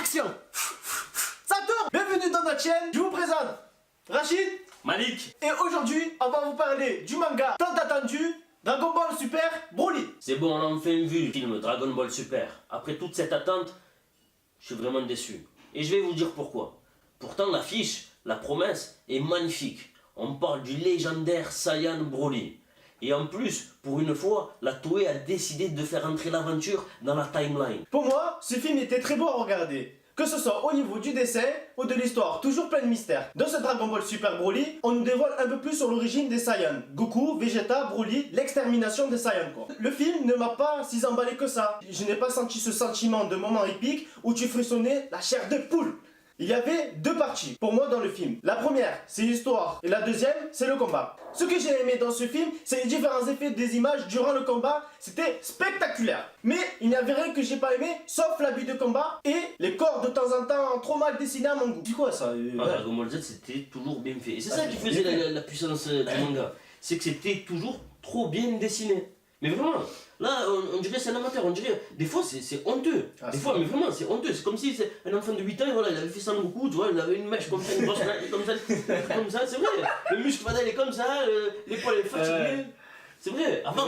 action. Ça tourne. Bienvenue dans notre chaîne, je vous présente Rachid, Malik. et aujourd'hui on va vous parler du manga tant attendu Dragon Ball Super Broly. C'est bon, on a enfin vu le film Dragon Ball Super. Après toute cette attente, je suis vraiment déçu. Et je vais vous dire pourquoi. Pourtant l'affiche, la promesse est magnifique. On parle du légendaire Saiyan Broly. Et en plus, pour une fois, la Toei a décidé de faire entrer l'aventure dans la timeline. Pour moi, ce film était très beau à regarder. Que ce soit au niveau du dessin ou de l'histoire, toujours plein de mystères. Dans ce Dragon Ball Super Broly, on nous dévoile un peu plus sur l'origine des Saiyans. Goku, Vegeta, Broly, l'extermination des Saiyans quoi. Le film ne m'a pas si emballé que ça. Je n'ai pas senti ce sentiment de moment épique où tu frissonnais la chair de poule. Il y avait deux parties pour moi dans le film. La première, c'est l'histoire et la deuxième, c'est le combat. Ce que j'ai aimé dans ce film, c'est les différents effets des images durant le combat. C'était spectaculaire. Mais il n'y avait rien que j'ai pas aimé, sauf l'habit de combat et les corps de temps en temps trop mal dessinés à mon goût. C'est quoi ça Dragon Ball Z, c'était toujours bien fait. Et c'est ça qui faisait la puissance du manga. C'est que c'était toujours trop bien dessiné. Mais vraiment, là, on dirait c'est un amateur, on dirait, des fois c'est honteux. Des fois, mais vraiment, c'est honteux. C'est comme si c'est un enfant de 8 ans, voilà, il avait fait Sangoku, tu vois, il avait une mèche comme ça, une grosse mèche, comme ça, c'est vrai. Le muscle il est comme ça, l'épaule est fatiguée. C'est vrai, avant,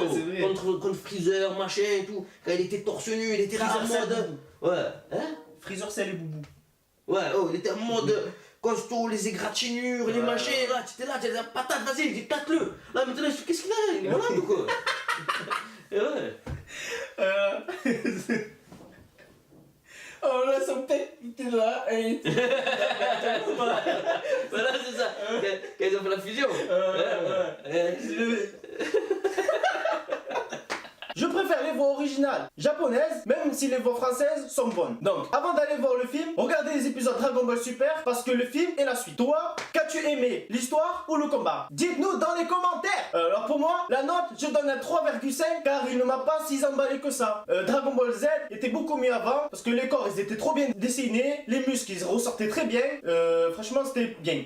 contre Freezer, machin et tout, quand il était torse nu, il était en mode. Ouais, hein? Freezer, c'est les boubous. Ouais, oh, il était en mode costaud, les égratignures, les machins, là, tu étais là, tu as la patate, vas-y, éclate-le. Là, maintenant, qu'est-ce qu'il a? Il est malade ou quoi? Et ouais. Oh là, son tête, il était là, et... Voilà, c'est ça. Quand ils ont fait la fusion. Je préfère les voix originales japonaises, même si les voix françaises sont bonnes. Donc, avant d'aller voir le film, regardez les épisodes Dragon Ball Super parce que le film est la suite. Toi, qu'as-tu aimé, l'histoire ou le combat? Dites-nous dans les commentaires. Alors pour moi, la note, je donne un 3,5 car il ne m'a pas si emballé que ça. Dragon Ball Z était beaucoup mieux avant parce que les corps, ils étaient trop bien dessinés, les muscles, ils ressortaient très bien. Franchement, c'était bien.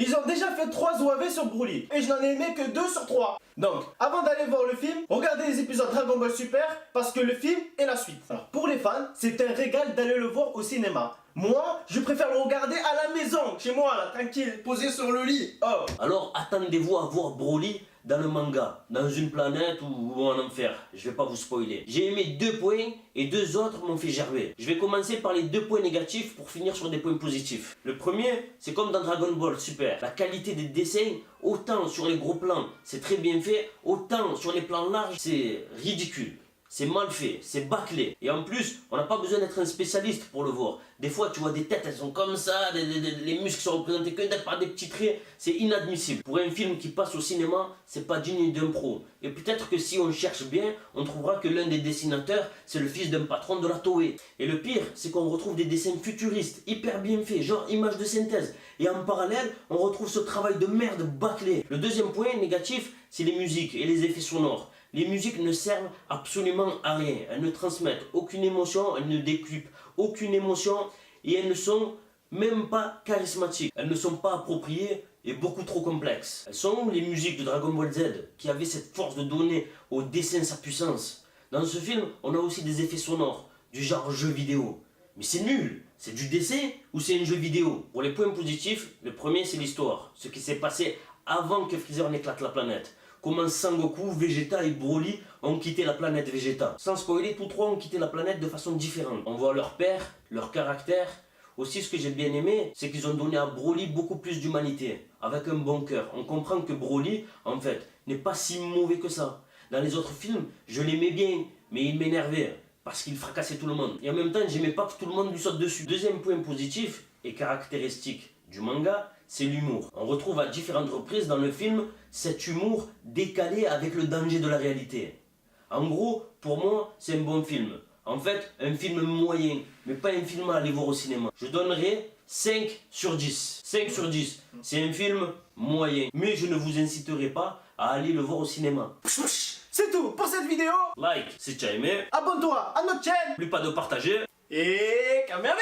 Ils ont déjà fait 3 OAV sur Broly et je n'en ai aimé que 2 sur 3. Donc, avant d'aller voir le film, regardez les épisodes Dragon Ball Super parce que le film est la suite. Alors, pour les fans, c'est un régal d'aller le voir au cinéma. Moi, je préfère le regarder à la maison, chez moi, là, tranquille, posé sur le lit. Oh. Alors, attendez-vous à voir Broly dans le manga, dans une planète ou en enfer. Je vais pas vous spoiler. J'ai aimé 2 points et 2 autres m'ont fait gerber. Je vais commencer par les 2 points négatifs pour finir sur des points positifs. Le premier, c'est comme dans Dragon Ball Super. La qualité des dessins, autant sur les gros plans, c'est très bien fait, autant sur les plans larges, c'est ridicule. C'est mal fait, c'est bâclé. Et en plus, on n'a pas besoin d'être un spécialiste pour le voir. Des fois, tu vois des têtes, elles sont comme ça, les muscles sont représentés que par des petits traits. C'est inadmissible. Pour un film qui passe au cinéma, c'est pas digne d'un pro. Et peut-être que si on cherche bien, on trouvera que l'un des dessinateurs, c'est le fils d'un patron de la Toei. Et le pire, c'est qu'on retrouve des dessins futuristes, hyper bien faits, genre images de synthèse. Et en parallèle, on retrouve ce travail de merde bâclé. Le deuxième point négatif, c'est les musiques et les effets sonores. Les musiques ne servent absolument à rien. Elles ne transmettent aucune émotion, elles ne décuplent aucune émotion et elles ne sont même pas charismatiques. Elles ne sont pas appropriées et beaucoup trop complexes. Elles sont où les musiques de Dragon Ball Z qui avaient cette force de donner au dessin sa puissance? Dans ce film, on a aussi des effets sonores, du genre jeu vidéo. Mais c'est nul! C'est du dessin ou c'est un jeu vidéo? Pour les points positifs, le premier c'est l'histoire. Ce qui s'est passé avant que Freezer n'éclate la planète. Comment Sangoku, Vegeta et Broly ont quitté la planète Vegeta. Sans spoiler, tous 3 ont quitté la planète de façon différente. On voit leur père, leur caractère. Aussi, ce que j'ai bien aimé, c'est qu'ils ont donné à Broly beaucoup plus d'humanité, avec un bon cœur. On comprend que Broly, en fait, n'est pas si mauvais que ça. Dans les autres films, je l'aimais bien, mais il m'énervait, parce qu'il fracassait tout le monde. Et en même temps, j'aimais pas que tout le monde lui saute dessus. Deuxième point positif et caractéristique du manga, c'est l'humour. On retrouve à différentes reprises dans le film cet humour décalé avec le danger de la réalité. En gros, pour moi, c'est un bon film. En fait, un film moyen, mais pas un film à aller voir au cinéma. Je donnerai 5 sur 10. 5 sur 10, c'est un film moyen. Mais je ne vous inciterai pas à aller le voir au cinéma. C'est tout pour cette vidéo. Like si tu as aimé. Abonne-toi à notre chaîne. N'oublie pas de partager. Et caméra.